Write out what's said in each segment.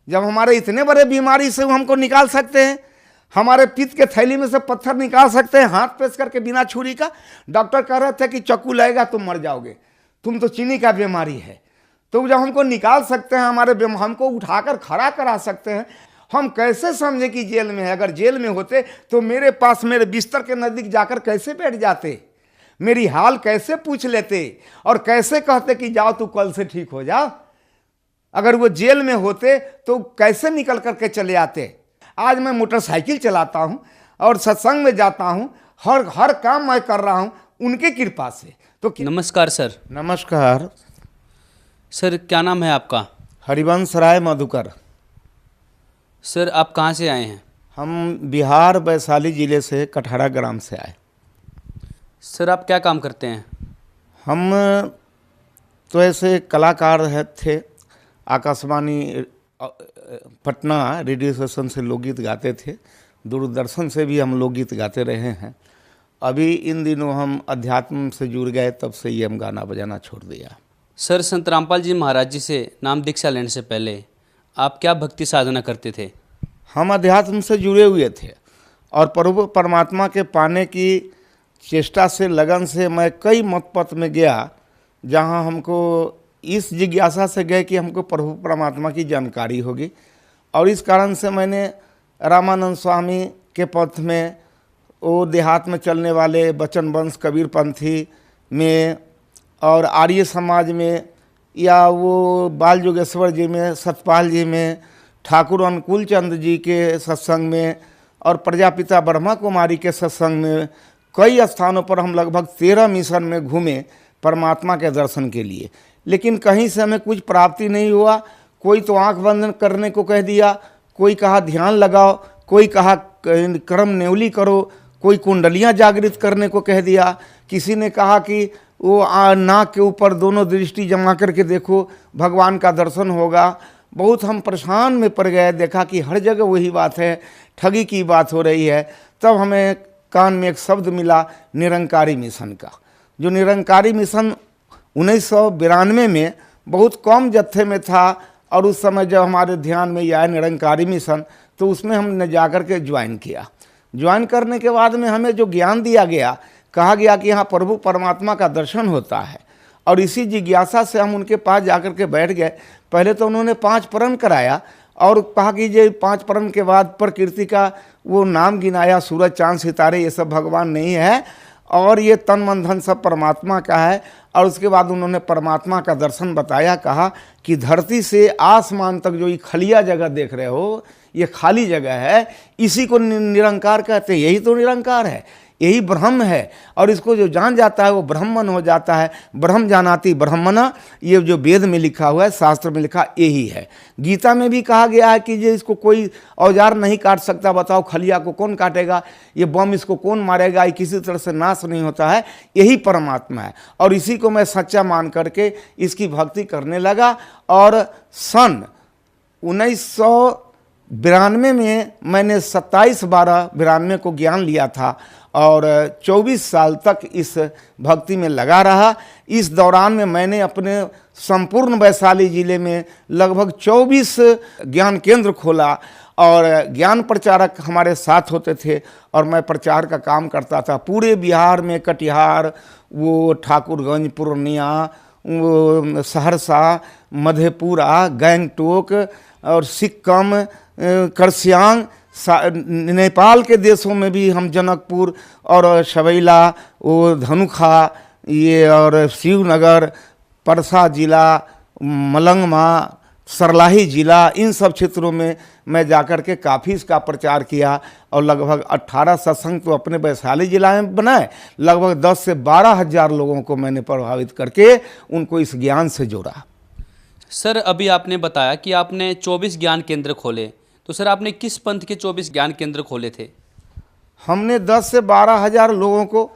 जब हमारे इतने बड़े बीमारी से वो हमको निकाल सकते हैं, हमारे पित्त के थैली में से पत्थर निकाल सकते हैं हाथ पेश करके बिना छुरी का। डॉक्टर कह रहे थे कि चाकू लगेगा तुम मर जाओगे, तुम तो चीनी का बीमारी है। तो जब हमको निकाल सकते हैं, हमको उठाकर खड़ा करा सकते हैं, हम कैसे समझे कि जेल में है? अगर जेल में होते तो मेरे पास मेरे बिस्तर के नज़दीक जाकर कैसे बैठ जाते, मेरी हाल कैसे पूछ लेते और कैसे कहते कि जाओ तू कल से ठीक हो जा। अगर वो जेल में होते तो कैसे निकल करके चले आते। आज मैं मोटरसाइकिल चलाता हूँ और सत्संग में जाता हूँ, हर काम मैं कर रहा हूँ उनके कृपा से। तो नमस्कार सर। नमस्कार सर, क्या नाम है आपका? हरिवंश राय मधुकर। सर, आप कहाँ से आए हैं? हम बिहार वैशाली ज़िले से कटहरा ग्राम से आए। सर, आप क्या काम करते हैं? हम तो ऐसे कलाकार थे, आकाशवाणी पटना रेडियो स्टेशन से लोकगीत गाते थे, दूरदर्शन से भी हम लोकगीत गाते रहे हैं। अभी इन दिनों हम अध्यात्म से जुड़ गए, तब से ही हम गाना बजाना छोड़ दिया। सर, संत रामपाल जी महाराज जी से नाम दीक्षा लेने से पहले आप क्या भक्ति साधना करते थे? हम अध्यात्म से जुड़े हुए थे और प्रभु परमात्मा के पाने की चेष्टा से, लगन से मैं कई मत पथ में गया, जहाँ हमको इस जिज्ञासा से गए कि हमको प्रभु परमात्मा की जानकारी होगी। और इस कारण से मैंने रामानंद स्वामी के पथ में, वो देहात में चलने वाले बचन वंश कबीर पंथी में और आर्य समाज में, या वो बाल जोगेश्वर जी में, सतपाल जी में, ठाकुर अनुकूल चंद जी के सत्संग में और प्रजापिता ब्रह्मा कुमारी के सत्संग में, कई स्थानों पर हम लगभग 13 मिशन में घूमे परमात्मा के दर्शन के लिए। लेकिन कहीं से हमें कुछ प्राप्ति नहीं हुआ। कोई तो आंख बंद करने को कह दिया, कोई कहा ध्यान लगाओ, कोई कहा कर्म नेवली करो, कोई कुंडलियां जागृत करने को कह दिया, किसी ने कहा कि वो नाक के ऊपर दोनों दृष्टि जमा करके देखो, भगवान का दर्शन होगा। बहुत हम परेशान में पड़ गए, देखा कि हर जगह वही बात है, ठगी की बात हो रही है। तब हमें कान में एक शब्द मिला, निरंकारी मिशन का। जो निरंकारी मिशन 1992 में बहुत कम जत्थे में था, और उस समय जब हमारे ध्यान में यह आया निरंकारी मिशन, तो उसमें हमने जाकर के ज्वाइन किया। ज्वाइन करने के बाद में हमें जो ज्ञान दिया गया, कहा गया कि यहाँ प्रभु परमात्मा का दर्शन होता है, और इसी जिज्ञासा से हम उनके पास जाकर के बैठ गए। पहले तो उन्होंने 5 प्रण कराया और कहा कि ये 5 प्रण के बाद प्रकृति का वो नाम गिनाया, सूरज चांद सितारे ये सब भगवान नहीं है, और ये तन मन धन सब परमात्मा का है। और उसके बाद उन्होंने परमात्मा का दर्शन बताया, कहा कि धरती से आसमान तक जो ये खलिया जगह देख रहे हो, ये खाली जगह है, इसी को निरंकार कहते हैं। यही तो निरंकार है, यही ब्रह्म है, और इसको जो जान जाता है वो ब्रह्मन हो जाता है। ब्रह्म जानाति ब्रह्मना, ये जो वेद में लिखा हुआ है, शास्त्र में लिखा यही है। गीता में भी कहा गया है कि ये इसको कोई औजार नहीं काट सकता, बताओ खलिया को कौन काटेगा, ये बम इसको कौन मारेगा, ये किसी तरह से नाश नहीं होता है, यही परमात्मा है। और इसी को मैं सच्चा मान करके इसकी भक्ति करने लगा। और सन 1992 में मैंने 27/12/92 को ज्ञान लिया था, और 24 साल तक इस भक्ति में लगा रहा। इस दौरान में मैंने अपने संपूर्ण वैशाली जिले में लगभग 24 ज्ञान केंद्र खोला, और ज्ञान प्रचारक हमारे साथ होते थे, और मैं प्रचार का काम करता था पूरे बिहार में। कटिहार, वो ठाकुरगंज, पूर्णिया, वो सहरसा, मधेपुरा, गंगटोक और सिक्किम, करसियांग, नेपाल के देशों में भी हम जनकपुर और शबैला, वो धनुखा, ये और शिवनगर, परसा जिला, मलंगमा, सरलाही जिला, इन सब क्षेत्रों में मैं जाकर के काफ़ी इसका प्रचार किया। और लगभग 18 सत्संग तो अपने वैशाली जिला में बनाए। लगभग 10 से 12 हज़ार लोगों को मैंने प्रभावित करके उनको इस ज्ञान से जोड़ा। सर, अभी आपने बताया कि आपने 24 ज्ञान केंद्र खोले, तो सर आपने किस पंथ के 24 ज्ञान केंद्र खोले थे? हमने 10 से 12 हज़ार लोगों को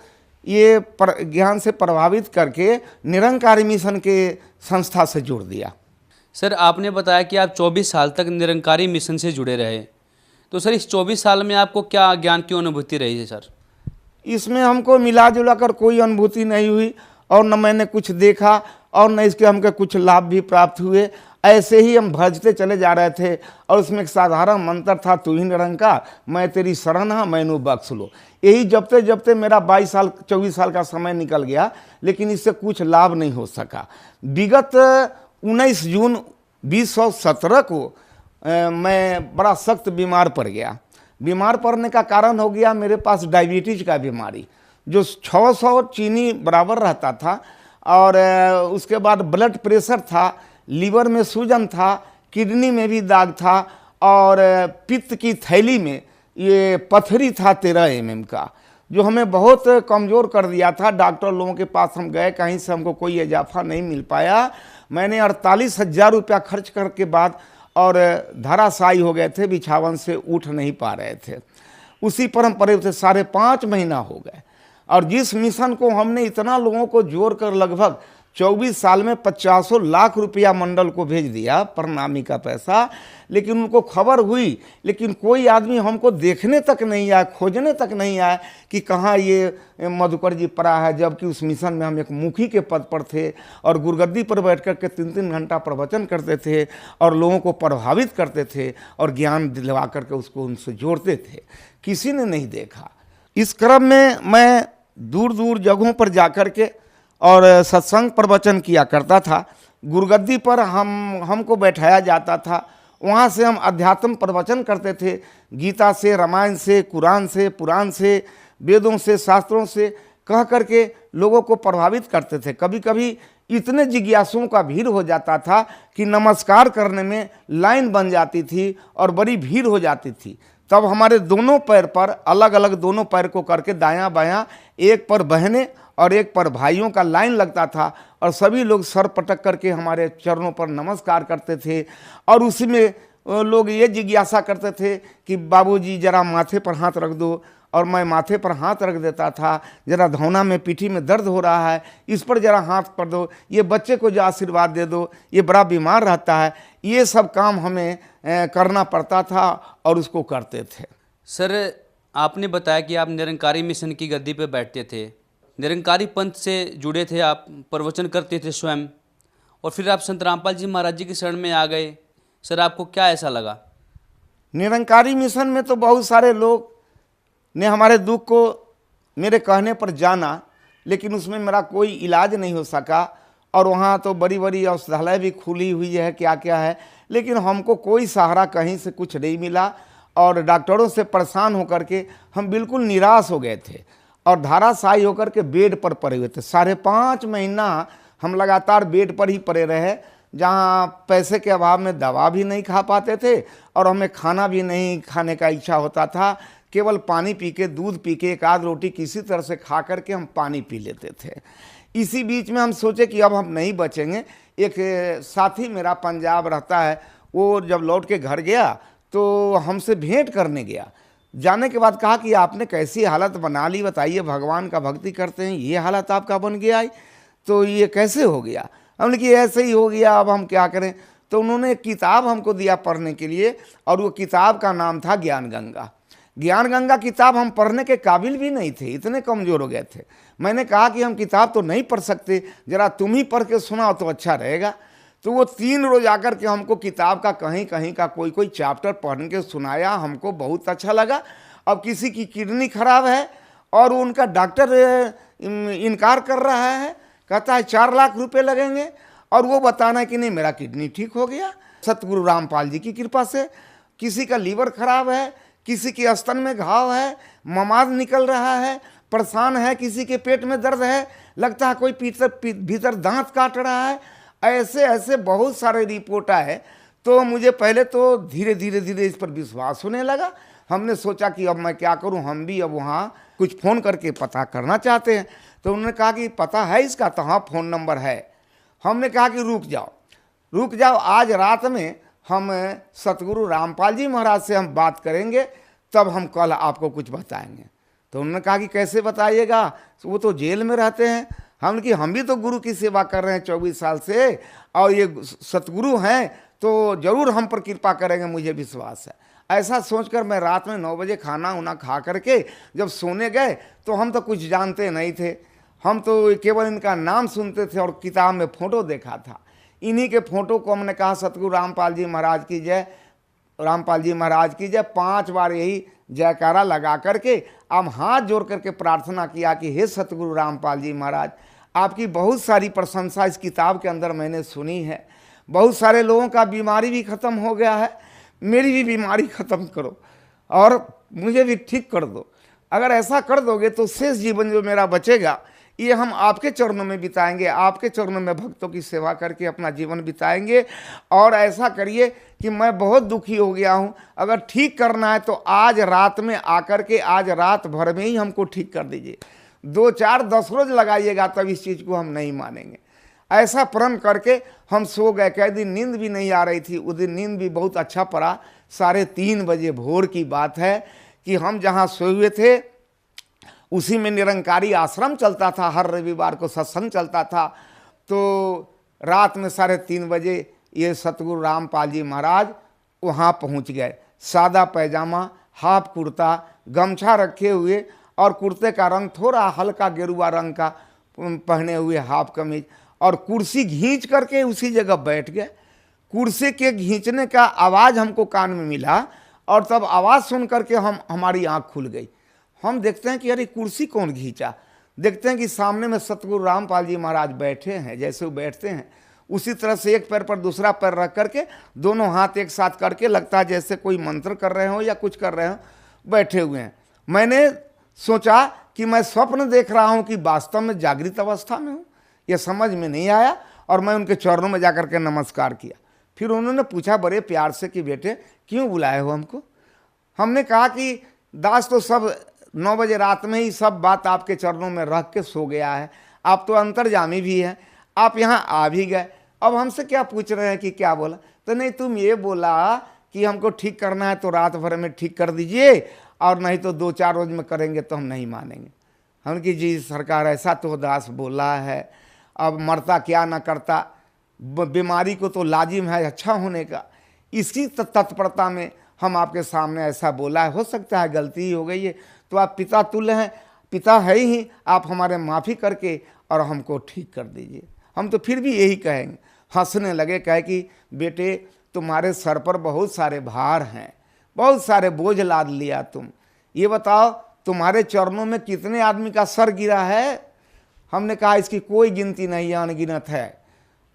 ये ज्ञान से प्रभावित करके निरंकारी मिशन के संस्था से जोड़ दिया। सर, आपने बताया कि आप 24 साल तक निरंकारी मिशन से जुड़े रहे, तो सर इस 24 साल में आपको क्या ज्ञान की अनुभूति रही है? सर, इसमें हमको मिला जुला कर कोई अनुभूति नहीं हुई, और न मैंने कुछ देखा, और न इसके हमको कुछ लाभ भी प्राप्त हुए। ऐसे ही हम भजते चले जा रहे थे और उसमें एक साधारण मंत्र था, तू ही निरंकार मैं तेरी शरण हाँ मैनू बख्श लो। यही जपते जपते मेरा 22 साल 24 साल का समय निकल गया, लेकिन इससे कुछ लाभ नहीं हो सका। विगत 19 जून 2017 को मैं बड़ा सख्त बीमार पड़ गया। बीमार पड़ने का कारण हो गया मेरे पास डायबिटीज का बीमारी, जो 600 चीनी बराबर रहता था, और उसके बाद ब्लड प्रेशर था, लीवर में सूजन था, किडनी में भी दाग था, और पित्त की थैली में ये पथरी था 13 mm का, जो हमें बहुत कमज़ोर कर दिया था। डॉक्टर लोगों के पास हम गए, कहीं से हमको कोई इजाफा नहीं मिल पाया। मैंने 48,000 रुपया खर्च करके बाद और धराशायी हो गए थे, बिछावन से उठ नहीं पा रहे थे। उसी पर हम पड़े थे, 5.5 महीना हो गए। और जिस मिशन को हमने इतना लोगों को जोड़ कर लगभग 24 साल में 50 लाख रुपया मंडल को भेज दिया, प्रणामी का पैसा, लेकिन उनको खबर हुई, लेकिन कोई आदमी हमको देखने तक नहीं आया, खोजने तक नहीं आया कि कहाँ ये मधुकर जी पड़ा है। जबकि उस मिशन में हम एक मुखी के पद पर थे और गुरगद्दी पर बैठ कर के 3-3 घंटा प्रवचन करते थे और लोगों को प्रभावित करते थे और ज्ञान दिलवा करके उसको उनसे जोड़ते थे। किसी ने नहीं देखा। इस क्रम में मैं दूर दूर जगहों पर जाकर के और सत्संग प्रवचन किया करता था। गुरगद्दी पर हमको बैठाया जाता था, वहाँ से हम अध्यात्म प्रवचन करते थे, गीता से, रामायण से, कुरान से, पुराण से, वेदों से, शास्त्रों से कह करके लोगों को प्रभावित करते थे। कभी कभी इतने जिज्ञासुओं का भीड़ हो जाता था कि नमस्कार करने में लाइन बन जाती थी और बड़ी भीड़ हो जाती थी। तब हमारे दोनों पैर पर अलग अलग दोनों पैर को करके दायां बायां, एक पर बहनें और एक पर भाइयों का लाइन लगता था और सभी लोग सर पटक करके हमारे चरणों पर नमस्कार करते थे। और उसी में लोग ये जिज्ञासा करते थे कि बाबूजी जरा माथे पर हाथ रख दो, और मैं माथे पर हाथ रख देता था। जरा धौना में पीठी में दर्द हो रहा है, इस पर जरा हाथ कर दो, ये बच्चे को जो आशीर्वाद दे दो, ये बड़ा बीमार रहता है। ये सब काम हमें करना पड़ता था और उसको करते थे। सर, आपने बताया कि आप निरंकारी मिशन की गद्दी पे बैठते थे, निरंकारी पंथ से जुड़े थे, आप प्रवचन करते थे स्वयं, और फिर आप संत रामपाल जी महाराज जी की शरण में आ गए। सर, आपको क्या ऐसा लगा? निरंकारी मिशन में तो बहुत सारे लोग ने हमारे दुख को मेरे कहने पर जाना, लेकिन उसमें मेरा कोई इलाज नहीं हो सका। और वहाँ तो बड़ी बड़ी औषधालय भी खुली हुई है, क्या क्या है, लेकिन हमको कोई सहारा कहीं से कुछ नहीं मिला। और डॉक्टरों से परेशान होकर के हम बिल्कुल निराश हो गए थे और धाराशायी होकर के बेड पर पड़े हुए थे। 5.5 महीना हम लगातार बेड पर ही पड़े रहे, जहाँ पैसे के अभाव में दवा भी नहीं खा पाते थे और हमें खाना भी नहीं खाने का इच्छा होता था। केवल पानी पी के, दूध पी के, एक आध रोटी किसी तरह से खा करके हम पानी पी लेते थे। इसी बीच में हम सोचे कि अब हम नहीं बचेंगे। एक साथी मेरा पंजाब रहता है, वो जब लौट के घर गया तो हमसे भेंट करने गया। जाने के बाद कहा कि आपने कैसी हालत बना ली, बताइए, भगवान का भक्ति करते हैं, ये हालत आपका बन गया है, तो ये कैसे हो गया? हमने कि ऐसे ही हो गया, अब हम क्या करें। तो उन्होंने एक किताब हमको दिया पढ़ने के लिए, और वो किताब का नाम था ज्ञान गंगा। ज्ञान गंगा किताब हम पढ़ने के काबिल भी नहीं थे, इतने कमज़ोर हो गए थे। मैंने कहा कि हम किताब तो नहीं पढ़ सकते, ज़रा तुम ही पढ़ के सुनाओ तो अच्छा रहेगा। तो वो 3 रोज आकर के हमको किताब का कहीं कहीं का कोई चैप्टर पढ़ के सुनाया। हमको बहुत अच्छा लगा। अब किसी की किडनी खराब है और उनका डॉक्टर इनकार कर रहा है, कहता है 4 लाख रुपए लगेंगे, और वो बताना है कि नहीं मेरा किडनी ठीक हो गया सतगुरु रामपाल जी की कृपा से। किसी का लीवर खराब है, किसी के स्तन में घाव है, ममाद निकल रहा है, परेशान है, किसी के पेट में दर्द है, लगता है कोई भीतर दांत काट रहा है। ऐसे ऐसे बहुत सारे रिपोर्ट आए। तो मुझे पहले तो धीरे धीरे इस पर विश्वास होने लगा। हमने सोचा कि अब मैं क्या करूं, हम भी अब वहाँ कुछ फ़ोन करके पता करना चाहते हैं। तो उन्होंने कहा कि पता है इसका? तो हाँ, फ़ोन नंबर है। हमने कहा कि रुक जाओ, आज रात में हम सतगुरु रामपाल जी महाराज से हम बात करेंगे, तब हम कल आपको कुछ बताएंगे। तो उन्होंने कहा कि कैसे बताइएगा, वो तो जेल में रहते हैं। हमने कि हम भी तो गुरु की सेवा कर रहे हैं 24 साल से, और ये सतगुरु हैं तो ज़रूर हम पर कृपा करेंगे, मुझे विश्वास है। ऐसा सोचकर मैं रात में 9 बजे खाना उना खा करके जब सोने गए, तो हम तो कुछ जानते नहीं थे, हम तो केवल इनका नाम सुनते थे और किताब में फ़ोटो देखा था। इन्हीं के फोटो को हमने कहा सतगुरु रामपाल जी महाराज की जय, रामपाल जी महाराज की जय 5 बार यही जयकारा लगा करके हम हाथ जोड़ करके प्रार्थना किया कि हे सतगुरु रामपाल जी महाराज, आपकी बहुत सारी प्रशंसा इस किताब के अंदर मैंने सुनी है। बहुत सारे लोगों का बीमारी भी ख़त्म हो गया है, मेरी भी बीमारी ख़त्म करो और मुझे भी ठीक कर दो। अगर ऐसा कर दोगे तो शेष जीवन जो मेरा बचेगा ये हम आपके चरणों में बिताएंगे, आपके चरणों में भक्तों की सेवा करके अपना जीवन बिताएंगे। और ऐसा करिए कि मैं बहुत दुखी हो गया हूँ, अगर ठीक करना है तो आज रात में आकर के आज रात भर में ही हमको ठीक कर दीजिए, 2, 4, 10 रोज लगाइएगा तब इस चीज़ को हम नहीं मानेंगे। ऐसा प्रण करके हम सो गए। कई दिन नींद भी नहीं आ रही थी, उस दिन नींद भी बहुत अच्छा पड़ा। 3:30 बजे भोर की बात है कि हम जहाँ सोए हुए थे उसी में निरंकारी आश्रम चलता था, हर रविवार को सत्संग चलता था। तो रात में 3:30 बजे ये सतगुरु रामपाल जी महाराज वहाँ पहुँच गए। सादा पैजामा, हाफ कुर्ता, गमछा रखे हुए और कुर्ते का रंग थोड़ा हल्का गेरुआ रंग का पहने हुए, हाफ कमीज, और कुर्सी खींच करके उसी जगह बैठ गए। कुर्सी के खींचने का आवाज़ हमको कान में मिला और तब आवाज़ सुन करके हमारी आँख खुल गई। हम देखते हैं कि अरे कुर्सी कौन खींचा। देखते हैं कि सामने में सतगुरु रामपाल जी महाराज बैठे हैं, जैसे वो बैठते हैं उसी तरह से एक पैर पर दूसरा पैर रख करके दोनों हाथ एक साथ करके लगता है जैसे कोई मंत्र कर रहे हो या कुछ कर रहे हो, बैठे हुए हैं। मैंने सोचा कि मैं स्वप्न देख रहा हूँ कि वास्तव में जागृत अवस्था में हूँ, यह समझ में नहीं आया और मैं उनके चरणों में जाकर के नमस्कार किया। फिर उन्होंने पूछा बड़े प्यार से कि बेटे क्यों बुलाए हो हमको। हमने कहा कि दास तो सब 9 बजे रात में ही सब बात आपके चरणों में रख के सो गया है, आप तो अंतर्जामी भी हैं, आप यहाँ आ भी गए, अब हमसे क्या पूछ रहे हैं कि क्या बोला। तो नहीं, तुम ये बोला कि हमको ठीक करना है तो रात भर में ठीक कर दीजिए और नहीं तो 2-4 रोज में करेंगे तो हम नहीं मानेंगे। हम कि जी सरकार ऐसा तो दास बोला है, अब मरता क्या ना करता, बीमारी को तो लाजिम है अच्छा होने का, इसकी तत्परता में हम आपके सामने ऐसा बोला है, हो सकता है गलती ही हो गई है, तो आप पिता तुल्य हैं, पिता है ही, आप हमारे माफ़ी करके और हमको ठीक कर दीजिए। हम तो फिर भी यही कहेंगे। हंसने लगे, कहे कि बेटे तुम्हारे सर पर बहुत सारे भार हैं, बहुत सारे बोझ लाद लिया तुम, ये बताओ तुम्हारे चरणों में कितने आदमी का सर गिरा है। हमने कहा इसकी कोई गिनती नहीं है, अनगिनत है।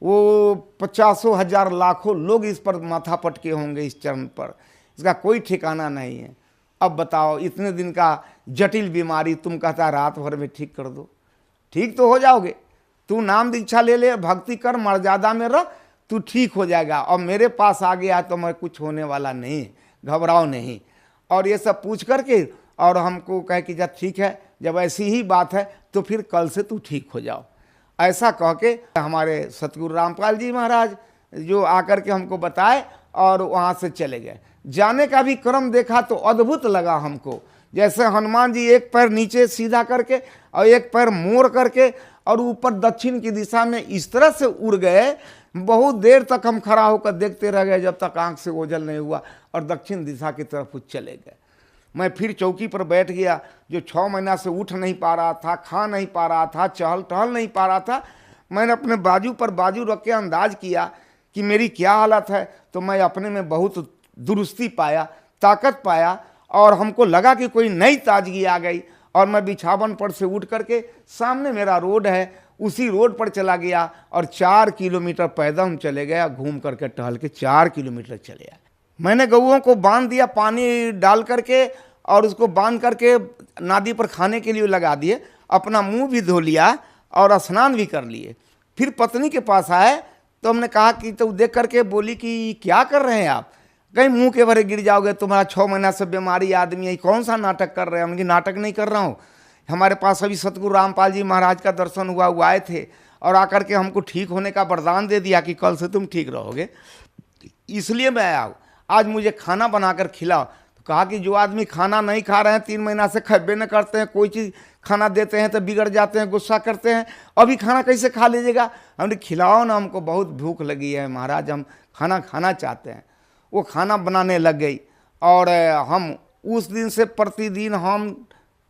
वो 50,000 लाखों लोग इस पर माथा पटके होंगे, इस चरण पर, इसका कोई ठिकाना नहीं है। अब बताओ इतने दिन का जटिल बीमारी तुम कहता रात भर में ठीक कर दो, ठीक तो हो जाओगे। तू नाम दीक्षा ले ले, भक्ति कर, मर्यादा में रह, तू ठीक हो जाएगा। और मेरे पास आ गया तो मैं कुछ होने वाला नहीं, घबराओ नहीं। और ये सब पूछ करके और हमको कहे कि जब ठीक है, जब ऐसी ही बात है तो फिर कल से तू ठीक हो जाओ। ऐसा कह के हमारे सतगुरु रामपाल जी महाराज जो आकर के हमको बताए और वहाँ से चले गए। जाने का भी क्रम देखा तो अद्भुत लगा हमको, जैसे हनुमान जी एक पैर नीचे सीधा करके और एक पैर मोड़ करके और ऊपर दक्षिण की दिशा में इस तरह से उड़ गए। बहुत देर तक हम खड़ा होकर देखते रह गए जब तक आंख से ओझल नहीं हुआ और दक्षिण दिशा की तरफ चले गए। मैं फिर चौकी पर बैठ गया, जो 6 महीना से उठ नहीं पा रहा था, खा नहीं पा रहा था, चहल टहल नहीं पा रहा था। मैंने अपने बाजू पर बाजू रख के अंदाज किया कि मेरी क्या हालत है, तो मैं अपने में बहुत दुरुस्ती पाया, ताकत पाया और हमको लगा कि कोई नई ताजगी आ गई। और मैं बिछावन पर से उठ करके सामने मेरा रोड है, उसी रोड पर चला गया और 4 किलोमीटर पैदल हम चले गए, घूम करके टहल के 4 किलोमीटर चले आए। मैंने गऊओं को बांध दिया पानी डाल करके और उसको बांध करके नादी पर खाने के लिए लगा दिए, अपना मुंह भी धो लिया और स्नान भी कर लिए। फिर पत्नी के पास आए तो हमने कहा कि तो देख करके बोली कि क्या कर रहे हैं आप, कहीं मुंह के भरे गिर जाओगे, तुम्हारा 6 महीना से बीमारी आदमी है, कौन सा नाटक कर रहे हैं। उनकी नाटक नहीं कर रहा हूँ, हमारे पास अभी सतगुरु रामपाल जी महाराज का दर्शन हुआ, वो आए थे और आकर के हमको ठीक होने का वरदान दे दिया कि कल से तुम ठीक रहोगे, इसलिए मैं आया हूँ, आज मुझे खाना बनाकर खिलाओ। तो कहा कि जो आदमी खाना नहीं खा रहे हैं, 3 महीना से खब्बे न करते हैं, कोई चीज़ खाना देते हैं तो बिगड़ जाते हैं, गुस्सा करते हैं, अभी खाना कैसे खा लीजिएगा। हमने खिलाओ ना, हमको बहुत भूख लगी है महाराज, हम खाना खाना चाहते हैं। वो खाना बनाने लग गई और हम उस दिन से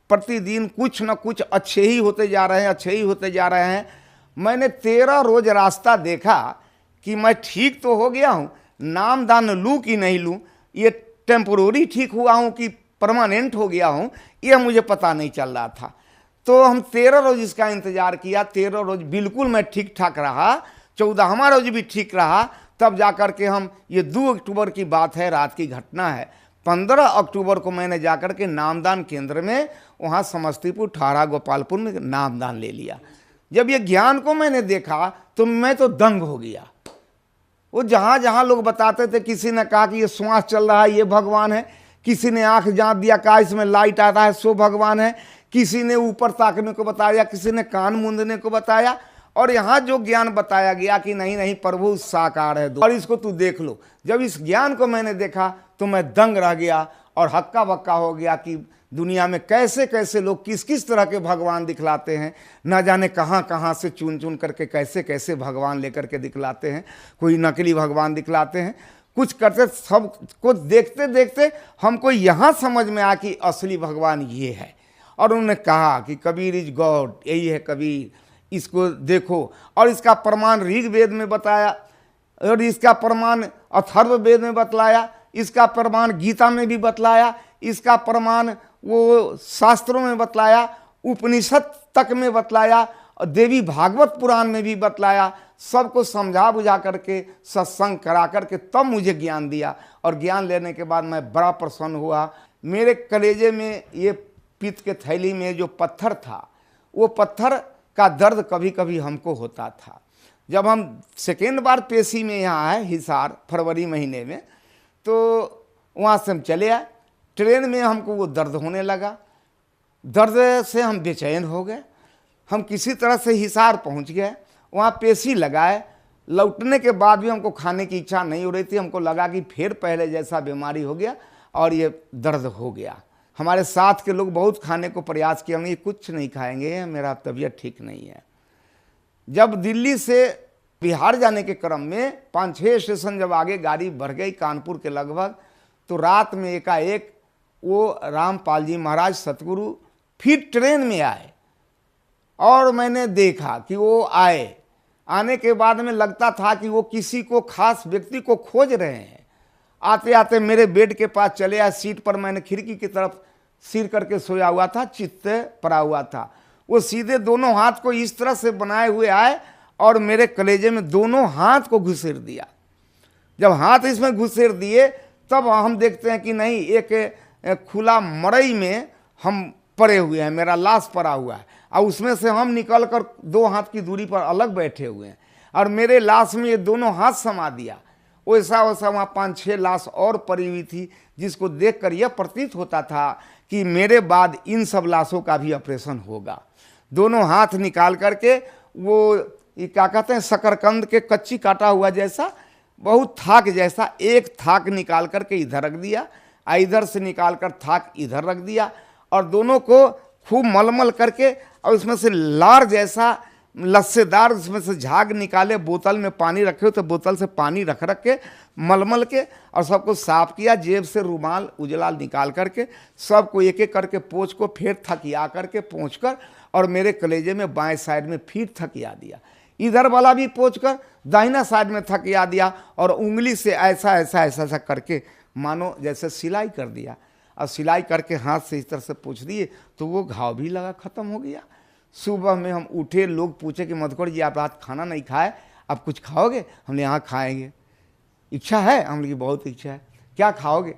प्रतिदिन कुछ न कुछ अच्छे ही होते जा रहे हैं, अच्छे ही होते जा रहे हैं। मैंने 13 रोज रास्ता देखा कि मैं ठीक तो हो गया हूँ, नाम दान लूँ कि नहीं लूँ, ये टेम्पोररी ठीक हुआ हूँ कि परमानेंट हो गया हूँ, ये मुझे पता नहीं चल रहा था। तो हम 13 रोज इसका इंतजार किया, 13 रोज बिल्कुल मैं ठीक ठाक रहा, 14वां रोज भी ठीक रहा, तब जाकर के हम, ये 2 अक्टूबर की बात है, रात की घटना है, 15 अक्टूबर को मैंने जाकर के नामदान केंद्र में, वहाँ समस्तीपुर ठाड़ा गोपालपुर में नामदान ले लिया। जब ये ज्ञान को मैंने देखा तो मैं तो दंग हो गया। वो जहाँ जहाँ लोग बताते थे, किसी ने कहा कि ये श्वास चल रहा है ये भगवान है, किसी ने आंख जांच दिया कहा इसमें लाइट आता है सो भगवान है, किसी ने ऊपर ताकने को बताया, किसी ने कान मूंदने को बताया, और यहाँ जो ज्ञान बताया गया कि नहीं नहीं प्रभु साकार है और इसको तू देख लो। जब इस ज्ञान को मैंने देखा तो मैं दंग रह गया और हक्का बक्का हो गया कि दुनिया में कैसे कैसे लोग किस किस तरह के भगवान दिखलाते हैं, ना जाने कहाँ कहाँ से चुन चुन करके कैसे कैसे भगवान लेकर के दिखलाते हैं। कोई नकली भगवान दिखलाते हैं, कुछ करते, सब को देखते देखते हमको यहाँ समझ में आया कि असली भगवान ये है। और उन्होंने कहा कि कबीर इज गॉड, यही है कबीर, इसको देखो। और इसका प्रमाण ऋग्वेद में बताया, और इसका प्रमाण अथर्ववेद में बतलाया, इसका प्रमाण गीता में भी बतलाया, इसका प्रमाण वो शास्त्रों में बतलाया, उपनिषद तक में बतलाया, और देवी भागवत पुराण में भी बतलाया। सबको समझा बुझा करके सत्संग करा करके तब मुझे ज्ञान दिया। और ज्ञान लेने के बाद मैं बड़ा प्रसन्न हुआ। मेरे कलेजे में, ये पित्त के थैली में जो पत्थर था, वो पत्थर का दर्द कभी कभी हमको होता था। जब हम सेकेंड बार पेशी में यहाँ आए हिसार फरवरी महीने में, तो वहाँ से हम चले आए। ट्रेन में हमको वो दर्द होने लगा, दर्द से हम बेचैन हो गए। हम किसी तरह से हिसार पहुँच गए, वहाँ पेशी लगाए। लौटने के बाद भी हमको खाने की इच्छा नहीं हो रही थी। हमको लगा कि फिर पहले जैसा बीमारी हो गया और ये दर्द हो गया। हमारे साथ के लोग बहुत खाने को प्रयास किया, ये कुछ नहीं खाएंगे, मेरा तबीयत ठीक नहीं है। जब दिल्ली से बिहार जाने के क्रम में 5-6 स्टेशन जब आगे गाड़ी बढ़ गई कानपुर के लगभग, तो रात में एकाएक वो रामपाल जी महाराज सतगुरु फिर ट्रेन में आए। और मैंने देखा कि वो आए, आने के बाद में लगता था कि वो किसी को खास व्यक्ति को खोज रहे हैं। आते आते मेरे बेड के पास चले आए, सीट पर मैंने खिड़की की तरफ सिर करके सोया हुआ था, चित्त पड़ा हुआ था। वो सीधे दोनों हाथ को इस तरह से बनाए हुए आए और मेरे कलेजे में दोनों हाथ को घुसेड़ दिया। जब हाथ इसमें घुसेड़ दिए तब हम देखते हैं कि नहीं, एक खुला मड़ई में हम पड़े हुए हैं, मेरा लाश पड़ा हुआ है, और उसमें से हम निकल कर 2 हाथ की दूरी पर अलग बैठे हुए हैं, और मेरे लाश में ये दोनों हाथ समा दिया। वैसा वैसा वहाँ 5-6 लाश और पड़ी हुई थी, जिसको देखकर यह प्रतीत होता था कि मेरे बाद इन सब लाशों का भी ऑपरेशन होगा। दोनों हाथ निकाल करके वो ये क्या कहते हैं, शकरकंद के कच्ची काटा हुआ जैसा, बहुत थाक जैसा, एक थाक निकाल करके इधर रख दिया, इधर से निकाल कर थाक इधर रख दिया, और दोनों को खूब मलमल करके, और उसमें से लार जैसा लस्सेदार उसमें से झाग निकाले, बोतल में पानी रखे हो तो बोतल से पानी रख के मलमल के, और सबको साफ किया। जेब से रुमाल उजला निकाल करके सबको एक एक करके पोंछ को फिर थकिया करके पोंछ कर, और मेरे कलेजे में बाएं साइड में फिर थकिया दिया, इधर वाला भी पोंछ कर दाहिना साइड में थकिया दिया, और उंगली से ऐसा ऐसा ऐसा ऐसा करके मानो जैसे सिलाई कर दिया। और सिलाई करके हाथ से इस तरह से पोंछ दिए तो वो घाव भी लगा, ख़त्म हो गया। सुबह में हम उठे, लोग पूछे कि मधुकर जी आप रात खाना नहीं खाए, आप कुछ खाओगे? हमने यहाँ खाएंगे, इच्छा है? हम लोग बहुत इच्छा है। क्या खाओगे?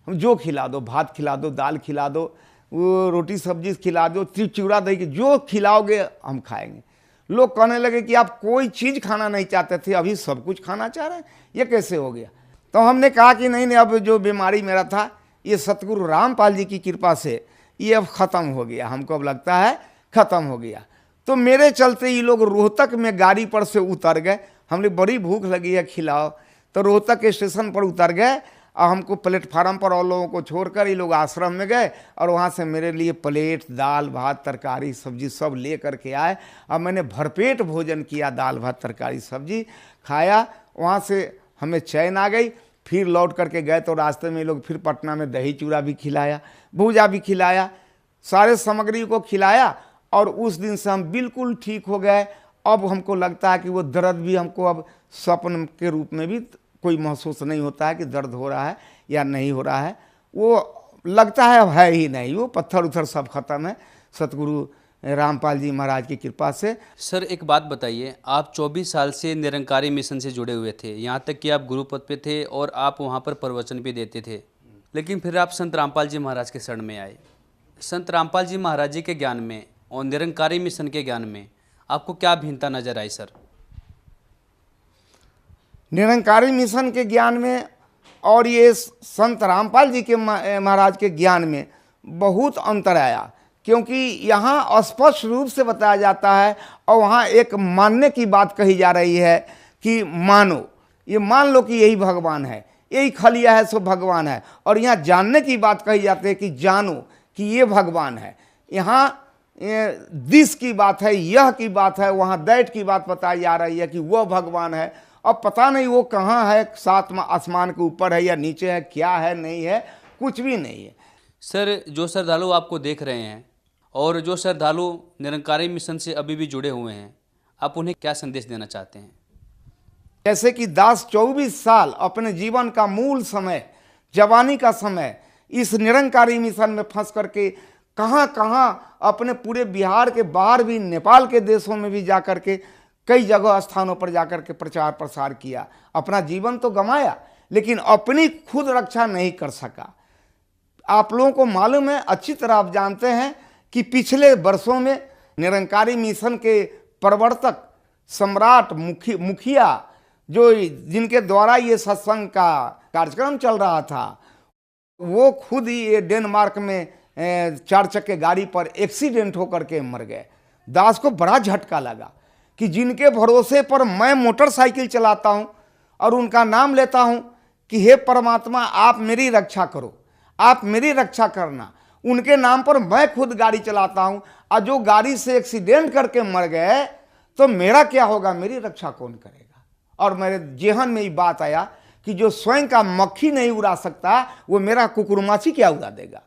हम जो खिला दो, भात खिला दो, दाल खिला दो, वो रोटी सब्जी खिला दो, चिवड़ा दही, जो खिलाओगे हम खाएंगे। लोग कहने लगे कि आप कोई चीज़ खाना नहीं चाहते थे, अभी सब कुछ खाना चाह रहे हैं, ये कैसे हो गया? तो हमने कहा कि नहीं नहीं, अब जो बीमारी मेरा था ये सतगुरु रामपाल जी की कृपा से ये अब ख़त्म हो गया, हमको अब लगता है ख़त्म हो गया। तो मेरे चलते ये लोग रोहतक में गाड़ी पर से उतर गए। हमने बड़ी भूख लगी है, खिलाओ। तो रोहतक के स्टेशन पर उतर गए और हमको प्लेटफार्म पर और लोगों को छोड़कर ये लोग आश्रम में गए, और वहाँ से मेरे लिए प्लेट दाल भात तरकारी सब्जी सब ले करके आए, और मैंने भरपेट भोजन किया, दाल भात तरकारी सब्जी खाया। वहाँ से हमें चैन आ गई। फिर लौट करके गए तो रास्ते में ये लोग फिर पटना में दही चूड़ा भी खिलाया, भूजा भी खिलाया, सारे सामग्री को खिलाया, और उस दिन से हम बिल्कुल ठीक हो गए। अब हमको लगता है कि वो दर्द भी हमको अब स्वप्न के रूप में भी कोई महसूस नहीं होता है कि दर्द हो रहा है या नहीं हो रहा है। वो लगता है ही नहीं, वो पत्थर उथर सब खत्म है सतगुरु रामपाल जी महाराज की कृपा से। सर एक बात बताइए, आप 24 साल से निरंकारी मिशन से जुड़े हुए थे, यहाँ तक कि आप गुरुपद पे थे और आप वहाँ पर प्रवचन भी देते थे, लेकिन फिर आप संत रामपाल जी महाराज के शरण में आए। संत रामपाल जी महाराज जी के ज्ञान में और निरंकारी मिशन के ज्ञान में आपको क्या भिन्नता नजर आई सर? निरंकारी मिशन के ज्ञान में और ये संत रामपाल जी के महाराज के ज्ञान में बहुत अंतर आया, क्योंकि यहाँ स्पष्ट रूप से बताया जाता है और वहाँ एक मानने की बात कही जा रही है कि मानो, ये मान लो कि यही भगवान है, यही खलिया है सो भगवान है। और यहाँ जानने की बात कही जाती है कि जानो कि ये भगवान है। यहाँ दिस की बात है, यह की बात है, वहाँ दैट की बात बताई जा रही है कि वह भगवान है। अब पता नहीं वो कहाँ है, सातवां आसमान के ऊपर है या नीचे है, क्या है नहीं है, कुछ भी नहीं है। सर जो श्रद्धालु आपको देख रहे हैं और जो श्रद्धालु निरंकारी मिशन से अभी भी जुड़े हुए हैं, आप उन्हें क्या संदेश देना चाहते हैं? जैसे कि दास 24 साल अपने जीवन का मूल समय, जवानी का समय इस निरंकारी मिशन में फंस करके कहाँ कहाँ अपने पूरे बिहार के बाहर भी, नेपाल के देशों में भी जा कर के कई जगह स्थानों पर जाकर के प्रचार प्रसार किया। अपना जीवन तो गंवाया लेकिन अपनी खुद रक्षा नहीं कर सका। आप लोगों को मालूम है, अच्छी तरह आप जानते हैं कि पिछले वर्षों में निरंकारी मिशन के प्रवर्तक सम्राट मुखिया जो जिनके द्वारा ये सत्संग का कार्यक्रम चल रहा था, वो खुद ही ये डेनमार्क में 4 चक्के गाड़ी पर एक्सीडेंट होकर के मर गए। दास को बड़ा झटका लगा कि जिनके भरोसे पर मैं मोटरसाइकिल चलाता हूँ और उनका नाम लेता हूँ कि हे परमात्मा आप मेरी रक्षा करो, आप मेरी रक्षा करना, उनके नाम पर मैं खुद गाड़ी चलाता हूँ और जो गाड़ी से एक्सीडेंट करके मर गए तो मेरा क्या होगा, मेरी रक्षा कौन करेगा। और मेरे जेहन में ये बात आया कि जो स्वयं का मक्खी नहीं उड़ा सकता वो मेरा कुकुरमाची क्या उड़ा देगा।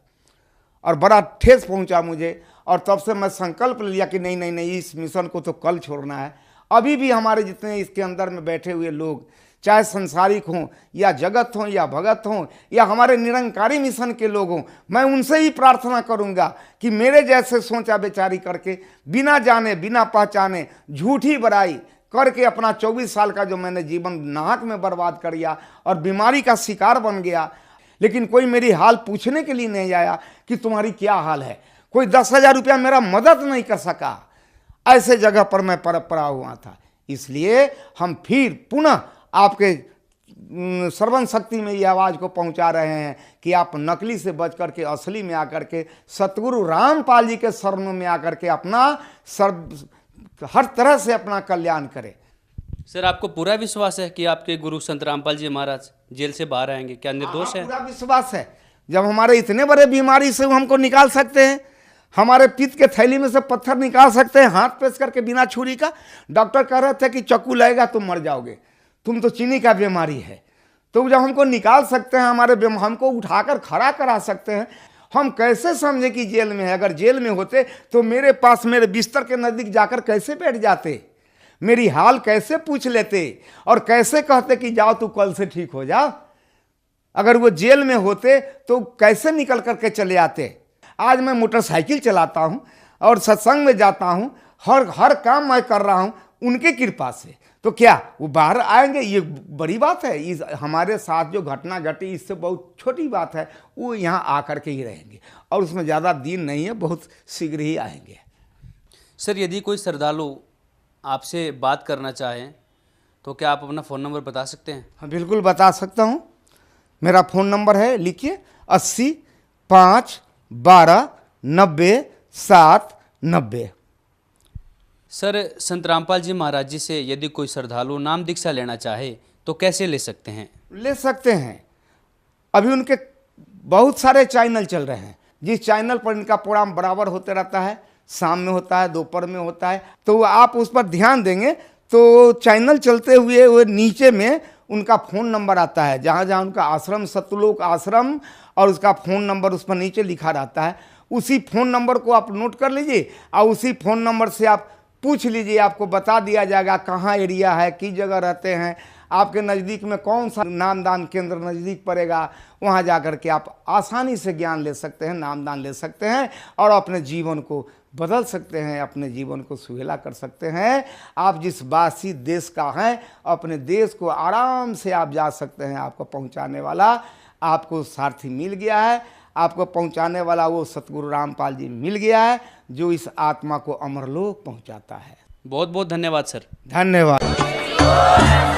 और बड़ा ठेस पहुंचा मुझे और तब से मैं संकल्प लिया कि नहीं नहीं नहीं, इस मिशन को तो कल छोड़ना है। अभी भी हमारे जितने इसके अंदर में बैठे हुए लोग, चाहे संसारिक हों या जगत हों या भगत हों या हमारे निरंकारी मिशन के लोग हों, मैं उनसे ही प्रार्थना करूंगा कि मेरे जैसे सोचा बेचारी करके, बिना जाने बिना पहचाने झूठी बड़ाई करके अपना 24 साल का जो मैंने जीवन नाहक में बर्बाद कर दिया और बीमारी का शिकार बन गया, लेकिन कोई मेरी हाल पूछने के लिए नहीं आया कि तुम्हारी क्या हाल है। कोई 10,000 रुपया मेरा मदद नहीं कर सका। ऐसे जगह पर मैं पड़ा हुआ था। इसलिए हम फिर पुनः आपके श्रवण शक्ति में ये आवाज़ को पहुंचा रहे हैं कि आप नकली से बच करके असली में आकर के सतगुरु रामपाल जी के शरणों में आकर के अपना हर तरह से अपना कल्याण करें। सर आपको पूरा विश्वास है कि आपके गुरु संत रामपाल जी महाराज जेल से बाहर आएंगे? क्या निर्दोष है? पूरा विश्वास है। जब हमारे इतने बड़े बीमारी से वो हमको निकाल सकते हैं, हमारे पित्त के थैली में से पत्थर निकाल सकते हैं हाथ पेश करके बिना छुरी का। डॉक्टर कह रहे थे कि चाकू लगेगा तुम मर जाओगे, तुम तो चीनी का बीमारी है। तो जब हमको निकाल सकते हैं, हमको उठाकर खड़ा करा सकते हैं, हम कैसे समझे कि जेल में है। अगर जेल में होते तो मेरे पास, मेरे बिस्तर के नज़दीक जाकर कैसे बैठ जाते, मेरी हाल कैसे पूछ लेते और कैसे कहते कि जाओ तू कल से ठीक हो जा। अगर वो जेल में होते तो कैसे निकल करके चले आते। आज मैं मोटरसाइकिल चलाता हूँ और सत्संग में जाता हूँ, हर काम मैं कर रहा हूँ उनके कृपा से। तो क्या वो बाहर आएंगे? ये बड़ी बात है। इस हमारे साथ जो घटना घटी इससे बहुत छोटी बात है। वो यहाँ आकर के ही रहेंगे और उसमें ज़्यादा दिन नहीं है, बहुत शीघ्र ही आएंगे। सर यदि कोई श्रद्धालु आपसे बात करना चाहें तो क्या आप अपना फ़ोन नंबर बता सकते हैं? हाँ बिल्कुल बता सकता हूँ। मेरा फ़ोन नंबर है, लिखिए 80 5 12 90 7 90। सर संत रामपाल जी महाराज जी से यदि कोई श्रद्धालु नाम दीक्षा लेना चाहे तो कैसे ले सकते हैं? ले सकते हैं। अभी उनके बहुत सारे चैनल चल रहे हैं, जिस चैनल पर इनका प्रोग्राम बराबर होते रहता है, शाम में होता है, दोपहर में होता है, तो आप उस पर ध्यान देंगे तो चैनल चलते हुए वो नीचे में उनका फ़ोन नंबर आता है, जहाँ जहाँ उनका आश्रम, सतलोक आश्रम, और उसका फ़ोन नंबर उस पर नीचे लिखा रहता है। उसी फ़ोन नंबर को आप नोट कर लीजिए और उसी फ़ोन नंबर से आप पूछ लीजिए, आपको बता दिया जाएगा कहाँ एरिया है, किस जगह रहते हैं, आपके नज़दीक में कौन सा नामदान केंद्र नज़दीक पड़ेगा। वहाँ जा कर के आप आसानी से ज्ञान ले सकते हैं, नामदान ले सकते हैं और अपने जीवन को बदल सकते हैं, अपने जीवन को सुहेला कर सकते हैं। आप जिस वासी देश का हैं, अपने देश को आराम से आप जा सकते हैं। आपको पहुंचाने वाला आपको सारथी मिल गया है, आपको पहुंचाने वाला वो सतगुरु रामपाल जी मिल गया है, जो इस आत्मा को अमरलोक पहुंचाता है। बहुत बहुत धन्यवाद सर। धन्यवाद।